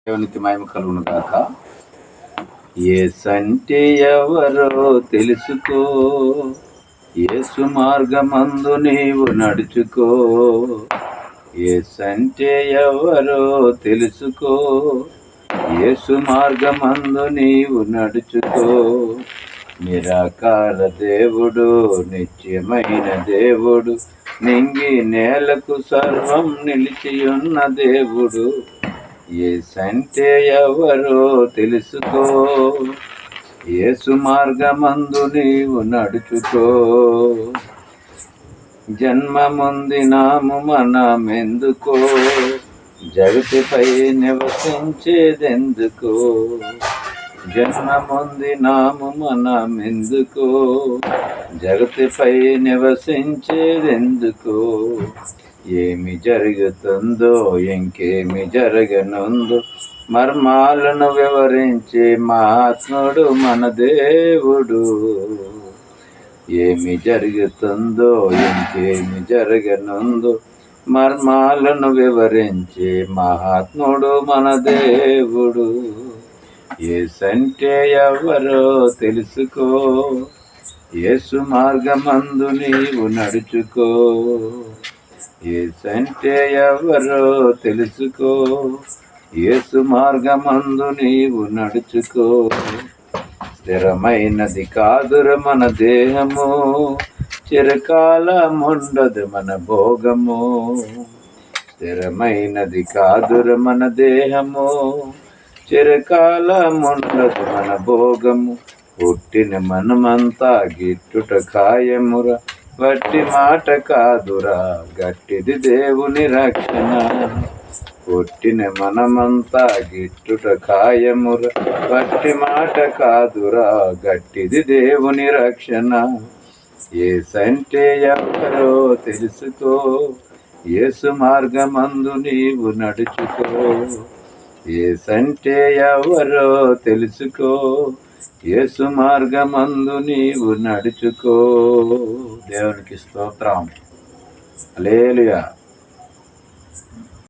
దేవునికి మహిమ కలుగును గాక. యేసంటే ఎవరో తెలుసుకో, యేసు మార్గమందు నీవు నడుచుకో. యేసంటే ఎవరో తెలుసుకో, యేసు మార్గమందు నీవు నడుచుకో. నిరాకార దేవుడు, నిత్యమైన దేవుడు, నింగి నేలకు సర్వం నిలిచియున్న దేవుడు. యేసంటే ఎవరో తెలుసుకో, యేసు మార్గమందు నీవు నడుచుకో. జన్మముందినాము మనమెందుకో, జగతిపై నివసించేదెందుకో. జన్మముందినాము మనమెందుకో, జగతిపై నివసించేదెందుకో. ఏమి జరుగుతుందో ఇంకేమి జరగనుందో మర్మాలను వివరించే మహాత్ముడు మన దేవుడు. ఏమి జరుగుతుందో ఇంకేమి జరగనుందో మర్మాలను వివరించే మహాత్ముడు మన దేవుడు. యేసంటే ఎవరో తెలుసుకో, యేసు మార్గమందు నీవు నడుచుకో. యేసంటే ఎవరో తెలుసుకో, యేసు మార్గమందు నీవు నడుచుకో. స్థిరమైనది కాదుర మన దేహము, చిరకాలముండదు మన భోగము. స్థిరమైనది కాదుర మన దేహము, చిరకాలముండదు మన భోగము. పుట్టిన మనమంతా గిట్టుట ఖాయముర, వట్టి మాట కాదురా గట్టిది దేవుని రక్షణ. పుట్టిన మనమంతా గిట్టుట ఖాయముర, వట్టి మాట కాదురా గట్టిది దేవుని రక్షణ. యేసంటే ఎవరో తెలుసుకో, యేసు మార్గమందు నీవు నడుచుకో. యేసంటే ఎవరో తెలుసుకో, యేసు మార్గమందు నీవు నడుచుకో. దేవునికి స్తోత్రం. హల్లెలూయా.